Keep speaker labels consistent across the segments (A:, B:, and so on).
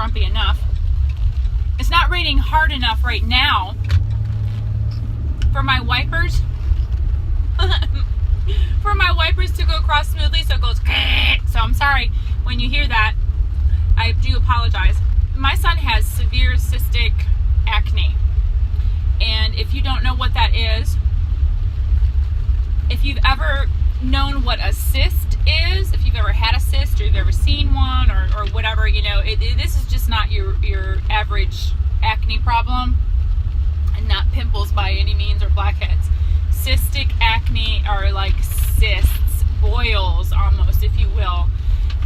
A: grumpy enough. It's not raining hard enough right now for my wipers to go across smoothly, so it goes so I'm sorry when you hear that. I do apologize. My son has severe cystic acne, and if you don't know what that is, if you've ever known what a cyst is, if you've ever had a cyst or you've ever seen one or whatever, this is just not your average acne problem, and not pimples by any means or blackheads. Cystic acne are like cysts, boils almost, if you will.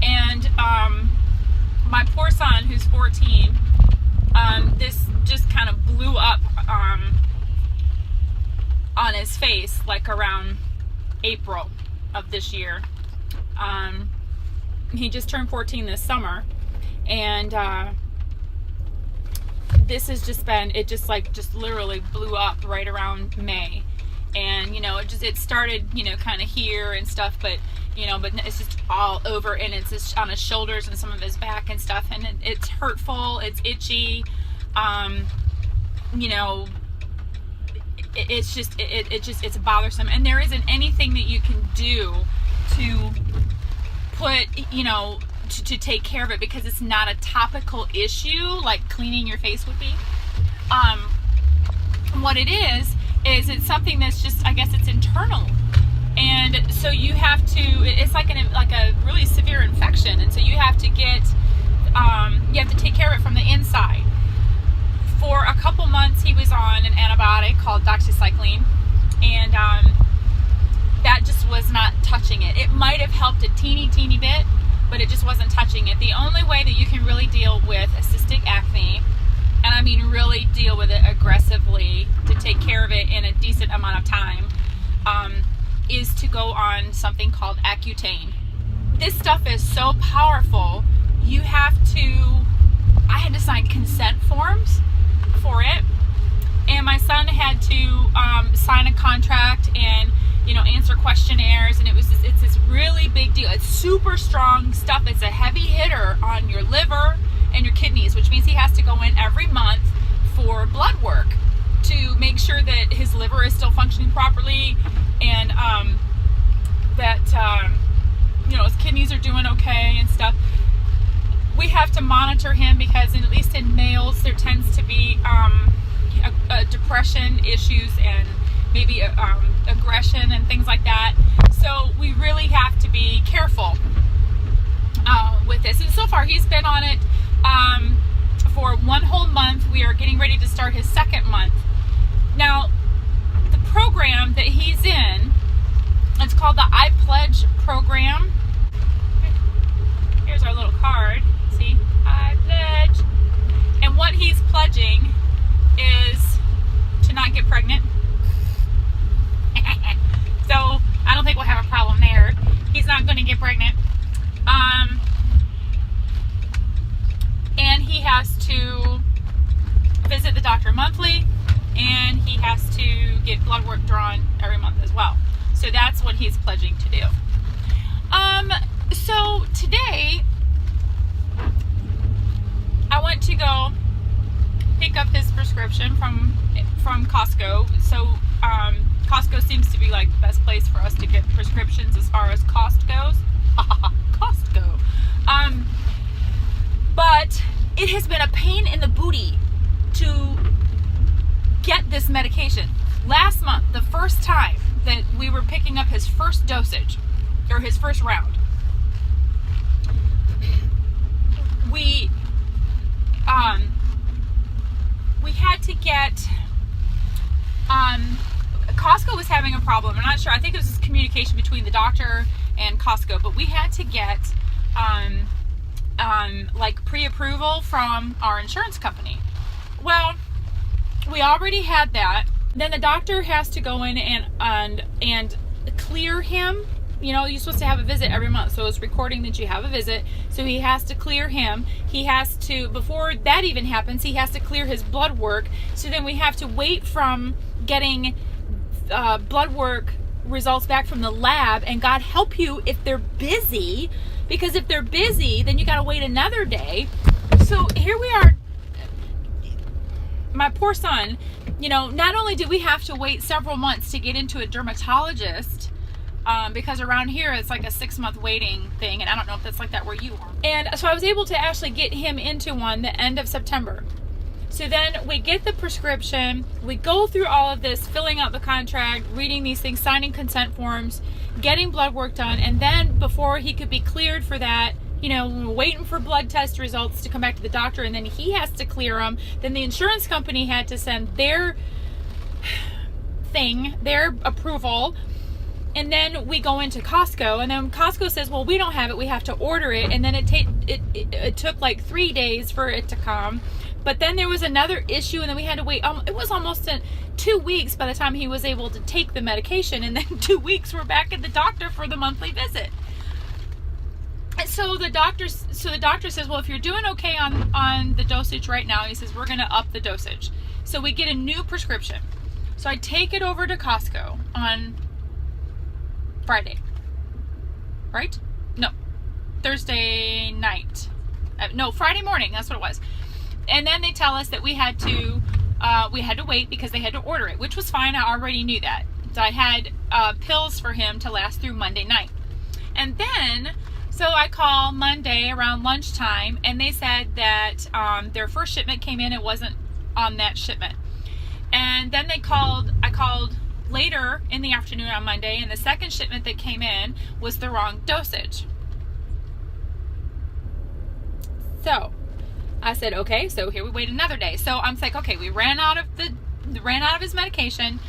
A: And my poor son, who's 14, this just kind of blew up on his face like around April of this year. He just turned 14 this summer, and this has just been, it just literally blew up right around May. And it started kind of here and stuff, but it's just all over, and it's just on his shoulders and some of his back and stuff, and it's hurtful, it's itchy, it's bothersome, and there isn't anything that you can do to put to take care of it, because it's not a topical issue like cleaning your face would be. What it is it's something that's just, I guess it's internal, and so you have to, it's like a really severe infection, and so you have to take care of it from the inside. For a couple months he was on an antibiotic called doxycycline, and that just was not touching it. It might have helped a teeny bit, but it just wasn't touching it. The only way that you can really deal with cystic acne, and I mean really deal with it aggressively to take care of it in a decent amount of time, is to go on something called Acutane. This stuff is so powerful, I had to sign consent forms for it, and my son had to sign a contract and answer questionnaires, and it's this really big deal. It's super strong stuff. It's a heavy hitter on your liver and your kidneys, which means he has to go in every month for blood work to make sure that his liver is still functioning properly, and that his kidneys are doing okay and stuff. We have to monitor him because, at least in males, there tends to be depression issues and maybe aggression and things like that. So we really have to be careful with this. And so far, he's been on it for 1 whole month. We are getting ready to start his 2nd month. Now, the program that he's in, it's called the I Pledge program. Here's our little card. See, I pledge. And what he's pledging is to not get pregnant. So I don't think we'll have a problem there. He's not going to get pregnant. And he has to visit the doctor monthly, and he has to get blood work drawn every month as well. So that's what he's pledging to do. So today I went to go pick up his prescription from Costco. So Costco seems to be like the best place for us to get prescriptions as far as cost goes. Costco. But it has been a pain in the booty to get this medication. Last month, the first time that we were picking up his first dosage, or his first round, we had to get, Costco was having a problem. I'm not sure. I think it was this communication between the doctor and Costco, but we had to get like pre-approval from our insurance company. Well, we already had that. Then the doctor has to go in and clear him. You're supposed to have a visit every month, so it's recording that you have a visit. So he has to clear him. He has to, before that even happens, he has to clear his blood work. So then we have to wait from getting blood work results back from the lab, and God help you if they're busy, because if they're busy, then you got to wait another day. So here we are, my poor son, not only did we have to wait several months to get into a dermatologist, because around here it's like a 6-month waiting thing, and I don't know if that's like that where you are. And so I was able to actually get him into one the end of September. So then we get the prescription, we go through all of this, filling out the contract, reading these things, signing consent forms, getting blood work done, and then before he could be cleared for that, waiting for blood test results to come back to the doctor, and then he has to clear them. Then the insurance company had to send their approval, and then we go into Costco, and then Costco says, well, we don't have it, we have to order it, and then it took like 3 days for it to come. But then there was another issue, and then we had to wait. It was almost 2 weeks by the time he was able to take the medication, and then 2 weeks we're back at the doctor for the monthly visit. And so the doctor says, well, if you're doing okay on the dosage right now, he says, we're going to up the dosage. So we get a new prescription. So I take it over to Costco on Friday, right? No, Thursday night. No, Friday morning. That's what it was. And then they tell us that we had to wait because they had to order it, which was fine. I already knew that. So I had pills for him to last through Monday night. And then, so I call Monday around lunchtime, and they said that their first shipment came in. It wasn't on that shipment. And then I called later in the afternoon on Monday, and the second shipment that came in was the wrong dosage. So I said, okay, so here we wait another day. So I'm like, okay, we ran out of his medication.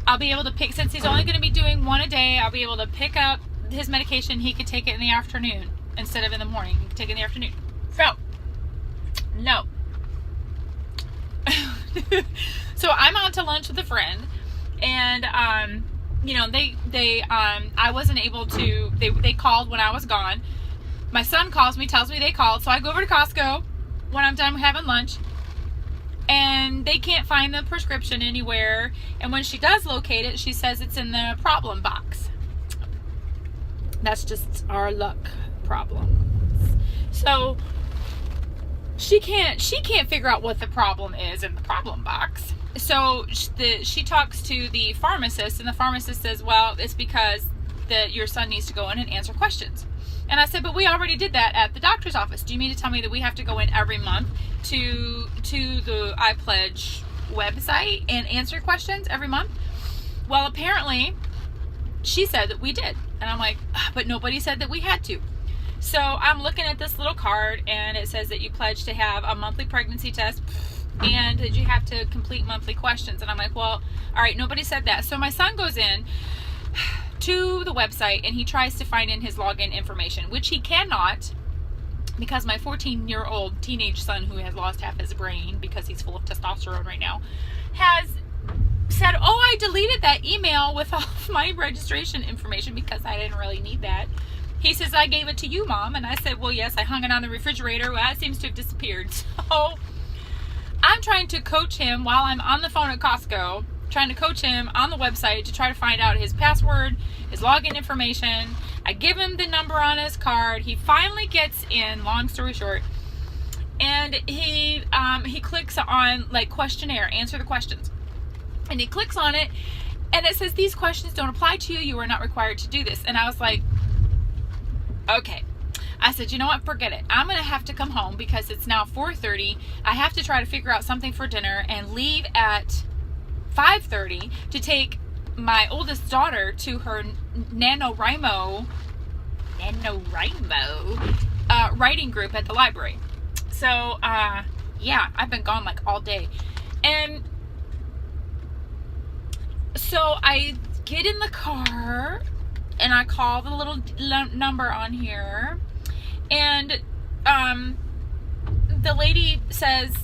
A: I'll be able to pick, since he's only going to be doing one a day, I'll be able to pick up his medication. He could take it in the afternoon instead of in the morning. He could take it in the afternoon. So, no. So I'm out to lunch with a friend, and I wasn't able to, they called when I was gone. My son calls me, tells me they called, so I go over to Costco when I'm done having lunch, and they can't find the prescription anywhere, and when she does locate it, she says it's in the problem box. That's just our luck problem. So she can't figure out what the problem is in the problem box. So she talks to the pharmacist, and the pharmacist says, well, it's because your son needs to go in and answer questions. And I said, but we already did that at the doctor's office. Do you mean to tell me that we have to go in every month to the iPledge website and answer questions every month? Well, apparently she said that we did. And I'm like, but nobody said that we had to. So I'm looking at this little card, and it says that you pledge to have a monthly pregnancy test and that you have to complete monthly questions. And I'm like, well, all right, nobody said that. So my son goes in to the website, and he tries to find in his login information, which he cannot, because my 14-year-old teenage son, who has lost half his brain because he's full of testosterone right now, has said, oh, I deleted that email with all of my registration information because I didn't really need that. He says, I gave it to you, Mom. And I said, well, yes, I hung it on the refrigerator. Well, that seems to have disappeared. So I'm trying to coach him while I'm on the phone at Costco, trying to coach him on the website to try to find out his password, his login information. I give him the number on his card. He finally gets in, long story short, and he clicks on like questionnaire, answer the questions. And he clicks on it, and it says, these questions don't apply to you. You are not required to do this. And I was like, okay. I said, you know what? Forget it. I'm going to have to come home because it's now 4:30. I have to try to figure out something for dinner and leave at 5:30 to take my oldest daughter to her NaNoWriMo writing group at the library. So, yeah, I've been gone like all day. And so I get in the car and I call the little number on here, and the lady says,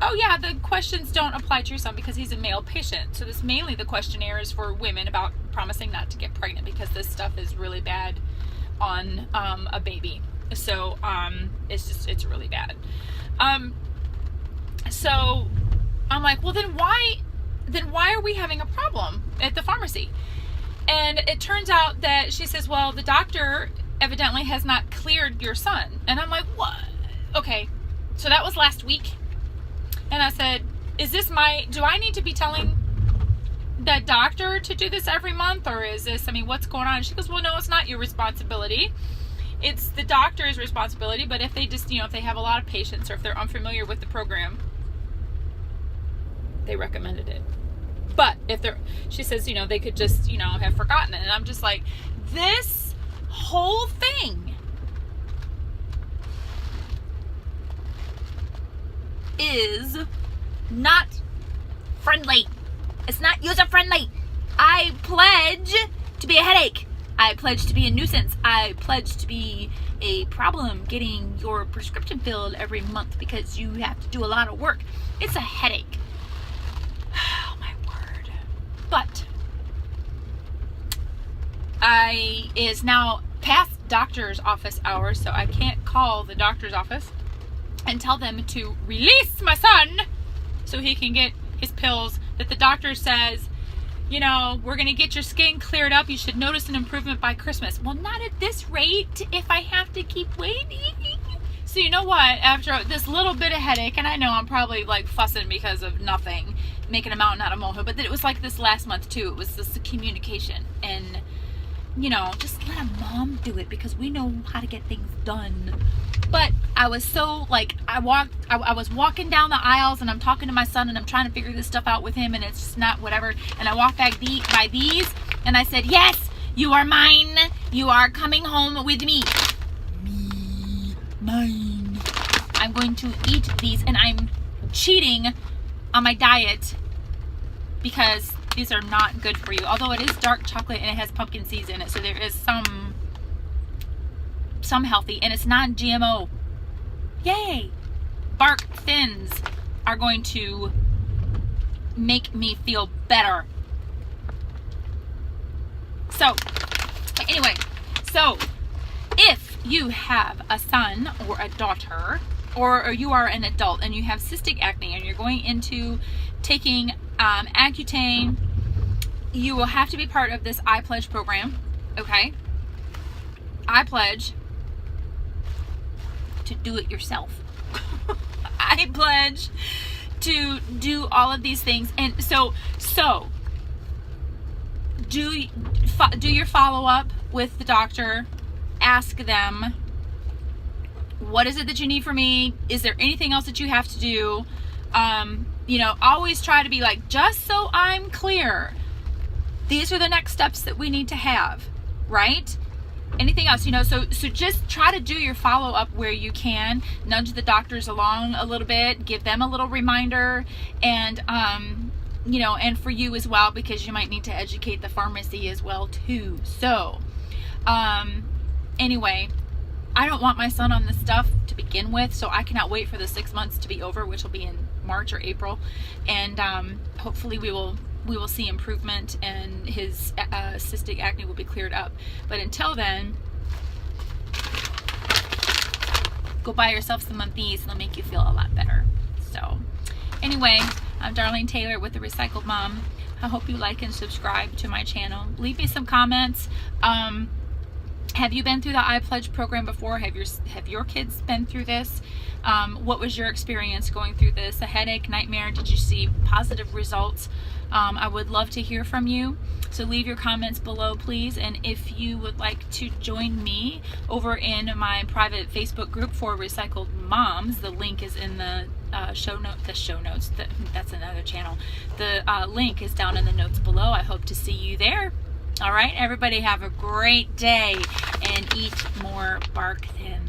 A: oh yeah, the questions don't apply to your son because he's a male patient. So this mainly the questionnaire is for women about promising not to get pregnant because this stuff is really bad on a baby. So it's really bad. So I'm like, well then why are we having a problem at the pharmacy? And it turns out that she says, well, the doctor evidently has not cleared your son. And I'm like, what? okay, so that was last week. And I said, do I need to be telling that doctor to do this every month? Or is this, what's going on? And she goes, well, no, it's not your responsibility. It's the doctor's responsibility. But if they just, if they have a lot of patients or if they're unfamiliar with the program, they recommended it. But she says, they could just, have forgotten it. And I'm just like, this whole thing is not friendly. It's not user friendly. I pledge to be a headache. I pledge to be a nuisance. I pledge to be a problem getting your prescription filled every month because you have to do a lot of work. It's a headache. Oh my word. But is now past doctor's office hours, so I can't call the doctor's office and tell them to release my son so he can get his pills that the doctor says, we're going to get your skin cleared up. You should notice an improvement by Christmas. Well, not at this rate if I have to keep waiting. So you know what? After this little bit of headache, and I know I'm probably like fussing because of nothing, making a mountain out of a molehill, but it was like this last month too. It was just the communication and, just let a mom do it because we know how to get things done. But I was so I was walking down the aisles and I'm talking to my son and I'm trying to figure this stuff out with him and it's just not whatever. And I walked back by these and I said, yes, you are mine. You are coming home with me. Me, mine. I'm going to eat these and I'm cheating on my diet because these are not good for you. Although it is dark chocolate and it has pumpkin seeds in it. So there is some healthy, and it's non-GMO. Yay! Bark Thins are going to make me feel better. So, anyway, if you have a son or a daughter, or you are an adult and you have cystic acne and you're going into taking Acutane, you will have to be part of this I Pledge program, okay? I pledge to do it yourself. I pledge to do all of these things. And so do your follow-up with the doctor. Ask them, what is it that you need from me? Is there anything else that you have to do? Always try to be like, just so I'm clear, these are the next steps that we need to have, right? Anything else, so just try to do your follow-up where you can. Nudge the doctors along a little bit, give them a little reminder, and and for you as well, because you might need to educate the pharmacy as well too. So anyway, I don't want my son on this stuff to begin with, so I cannot wait for the 6 months to be over, which will be in March or April, and hopefully we will see improvement and his cystic acne will be cleared up. But until then, go buy yourself some of these and they'll make you feel a lot better. So anyway, I'm Darlene Taylor with The Recycled Mom. I hope you like and subscribe to my channel. Leave me some comments. Have you been through the I Pledge program before? Have your kids been through this? What was your experience going through this? A headache, nightmare? Did you see positive results? I would love to hear from you. So leave your comments below, please. And if you would like to join me over in my private Facebook group for Recycled Moms, the link is in the show notes. That's another channel. The link is down in the notes below. I hope to see you there. All right, everybody have a great day and eat more bark thin.